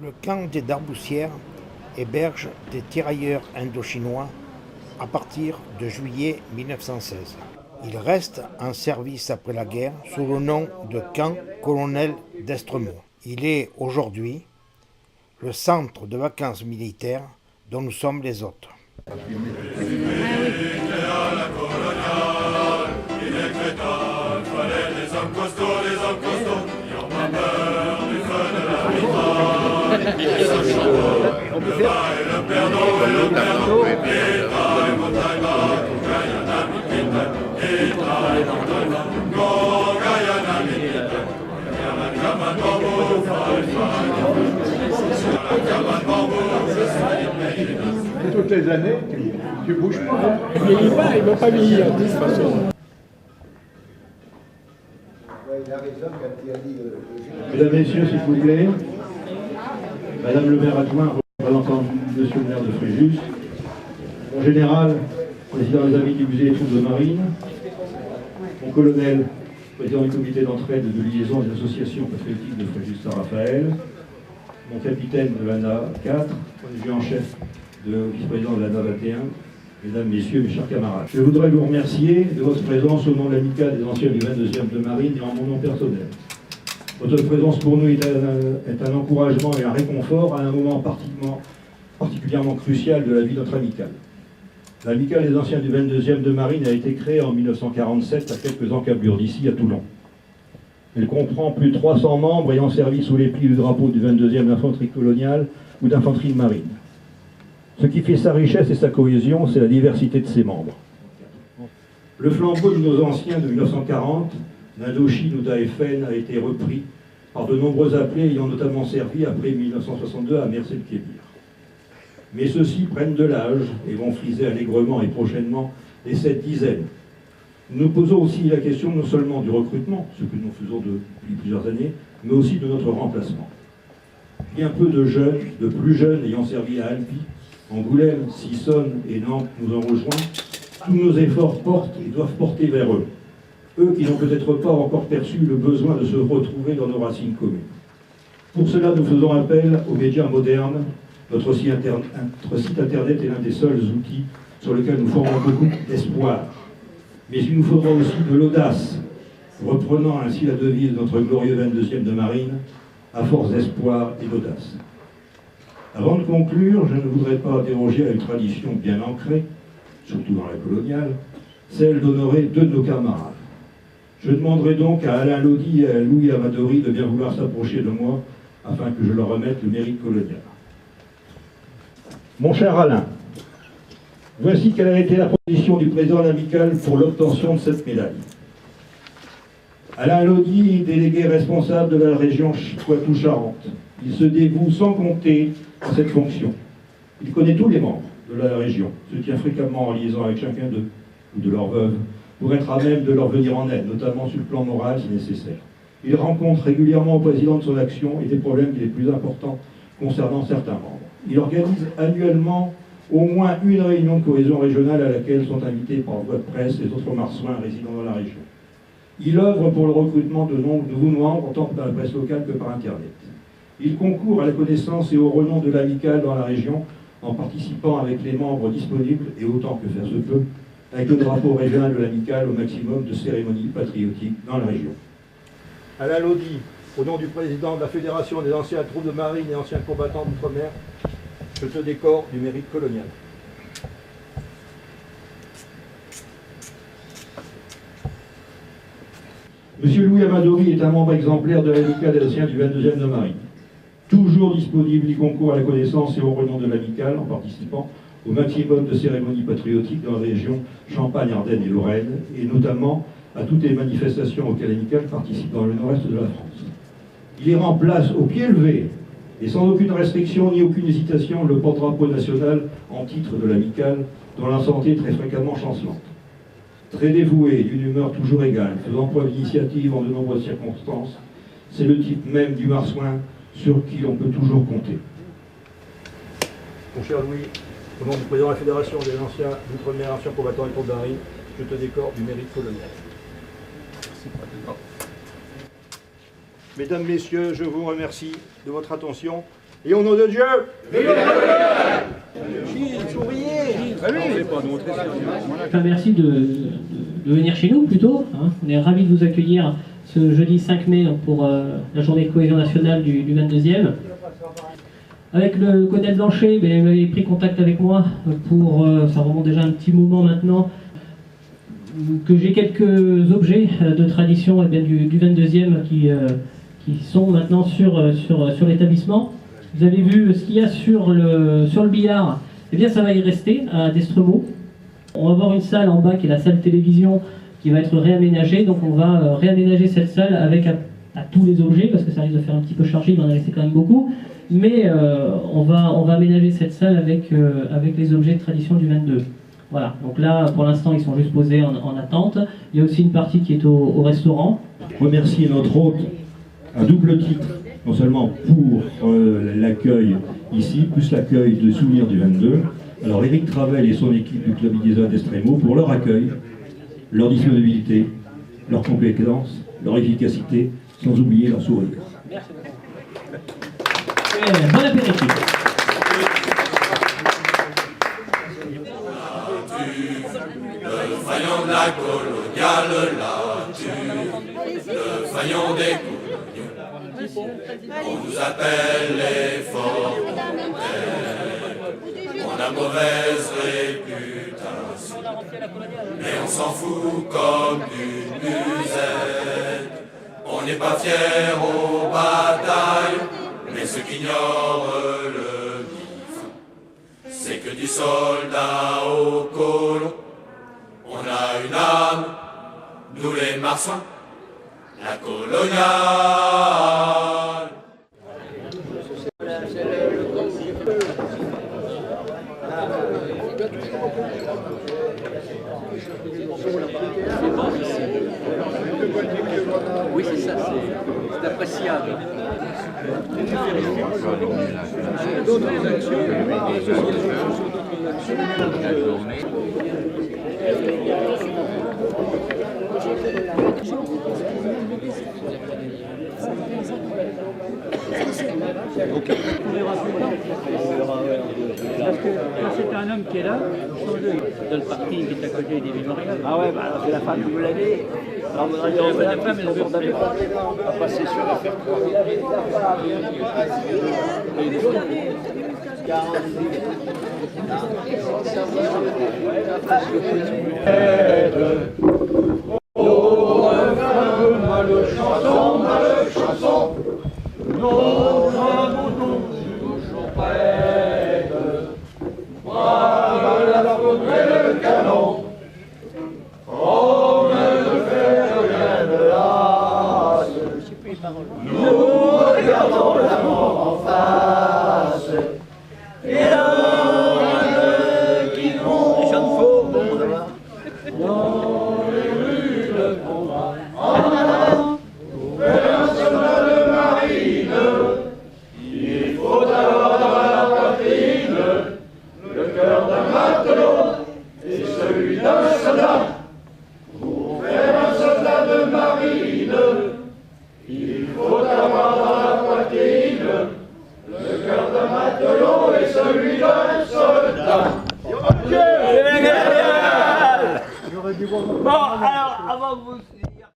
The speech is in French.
Le camp des Darboussières héberge des tirailleurs indochinois à partir de juillet 1916. Il reste en service après la guerre sous le nom de camp Colonel d'Estremaux. Il est aujourd'hui le centre de vacances militaires dont nous sommes les hôtes. Toutes les années, tu bouges pas. Il ne vieillit pas, il ne va pas vieillir de toute façon. Mesdames, Messieurs, s'il vous plaît, Madame le maire adjoint, représentant Monsieur le maire de Fréjus, mon général, président des Amis du musée des troupes de marine, mon colonel, président du comité d'entraide et de liaison des associations patriotiques de Fréjus-Saint-Raphaël, mon capitaine de l'ANA 4, adjudant en chef de vice-président de l'ANA 21, Mesdames, Messieurs, mes chers camarades. Je voudrais vous remercier de votre présence au nom de l'amicale des anciens du 22e de marine et en mon nom personnel. Votre présence pour nous est un encouragement et un réconfort à un moment particulièrement crucial de la vie de notre amicale. L'amicale des anciens du 22e de marine a été créée en 1947 à quelques encablures d'ici, à Toulon. Elle comprend plus de 300 membres ayant servi sous les plis du drapeau du 22e d'infanterie coloniale ou d'infanterie de marine. Ce qui fait sa richesse et sa cohésion, c'est la diversité de ses membres. Le flambeau de nos anciens de 1940, l'Indochine ou d'AFN, a été repris par de nombreux appelés ayant notamment servi après 1962 à Mercey-le-Kébir. Mais ceux-ci prennent de l'âge et vont friser allègrement et prochainement les 7 dizaines. Nous posons aussi la question non seulement du recrutement, ce que nous faisons depuis plusieurs années, mais aussi de notre remplacement. Bien peu de jeunes, de plus jeunes ayant servi à Albi, Angoulême, Sissonne et Nantes nous ont rejoints. Tous nos efforts portent et doivent porter vers eux. Eux qui n'ont peut-être pas encore perçu le besoin de se retrouver dans nos racines communes. Pour cela, nous faisons appel aux médias modernes. Notre site internet est l'un des seuls outils sur lesquels nous formons beaucoup d'espoir. Mais il nous faudra aussi de l'audace, reprenant ainsi la devise de notre glorieux 22e de marine, à force d'espoir et d'audace. Avant de conclure, je ne voudrais pas déroger à une tradition bien ancrée, surtout dans la coloniale, celle d'honorer deux de nos camarades. Je demanderai donc à Alain Lodi et à Louis Amadori de bien vouloir s'approcher de moi afin que je leur remette le mérite colonial. Mon cher Alain, voici quelle a été la position du président de l'amicale pour l'obtention de cette médaille. Alain Lodi, délégué responsable de la région Poitou-Charentes. Il se dévoue sans compter à cette fonction. Il connaît tous les membres de la région, se tient fréquemment en liaison avec chacun d'eux ou de leurs veuves, pour être à même de leur venir en aide, notamment sur le plan moral si nécessaire. Il rencontre régulièrement au président de son action et des problèmes les plus importants concernant certains membres. Il organise annuellement au moins une réunion de cohésion régionale à laquelle sont invités par voie de presse les autres marsouins résidant dans la région. Il œuvre pour le recrutement de nouveaux membres, tant par la presse locale que par Internet. Il concourt à la connaissance et au renom de l'amicale dans la région en participant avec les membres disponibles et autant que faire se peut avec le drapeau régional de l'amicale au maximum de cérémonies patriotiques dans la région. Alain Lodi, au nom du président de la Fédération des anciens troupes de marine et anciens combattants d'outre-mer, je te décore du mérite colonial. Monsieur Louis Amadori est un membre exemplaire de l'amicale des anciens du 22e de marine. Toujours disponible, il concourt à la connaissance et au renom de l'amicale en participant au maximum de cérémonies patriotiques dans la région Champagne, Ardennes et Lorraine, et notamment à toutes les manifestations auxquelles l'amicale participe dans le nord-est de la France. Il y remplace au pied levé, et sans aucune restriction ni aucune hésitation, le porte-drapeau national en titre de l'amicale, dont la santé est très fréquemment chancelante. Très dévoué, d'une humeur toujours égale, faisant preuve d'initiative en de nombreuses circonstances, c'est le type même du marsouin sur qui on peut toujours compter. Mon cher Louis, au nom du président de la Fédération des anciens d'outre-mer, anciens combattants et troupes de marine, je te décore du mérite colonial. Merci, président. Mesdames, Messieurs, je vous remercie de votre attention Et au nom de Dieu, Enfin, merci de venir chez nous plutôt. Hein. On est ravis de vous accueillir ce jeudi 5 mai donc, pour la journée de cohésion nationale du 22e. Avec le colonel Blanchet, il avait pris contact avec moi pour, ça remonte déjà un petit moment maintenant, que j'ai quelques objets de tradition du 22e qui sont maintenant sur l'établissement. Vous avez vu ce qu'il y a sur le billard, eh bien ça va y rester à Destremaux. On va avoir une salle en bas qui est la salle télévision qui va être réaménagée, donc on va réaménager cette salle avec à tous les objets, parce que ça risque de faire un petit peu chargé, il m'en a laissé quand même beaucoup, mais on va aménager cette salle avec les objets de tradition du 22. Voilà, donc là pour l'instant ils sont juste posés en attente. Il y a aussi une partie qui est au restaurant. Remercier notre hôte à double titre, non seulement pour l'accueil ici, plus l'accueil de souvenirs du 22. Alors Éric Travel et son équipe du Club Idiesa d'Estremo pour leur accueil, leur disponibilité, leur compétence, leur efficacité, sans oublier leur sourire. Merci. Bon appétit. Le faïon de la coloniale, là-tu, le faïon des coloniaux. On nous appelle les forterres, on a mauvaise réputation, mais on s'en fout comme d'une musette. On n'est pas fiers aux batailles, mais ceux qui ignorent le vif, c'est que du soldat au colon. On a une âme, nous les marsouins, la coloniale. Oui, c'est ça, c'est appréciable. Parce que quand c'est un homme qui est là, Dans le parking qui est à côté des mémorials. ah ouais, bah, c'est la femme qui vous l'a dit. Alors, vous allez Non, la femme, elle veut plus. on va passer sur l'affaire. Nous regardons la mort en face.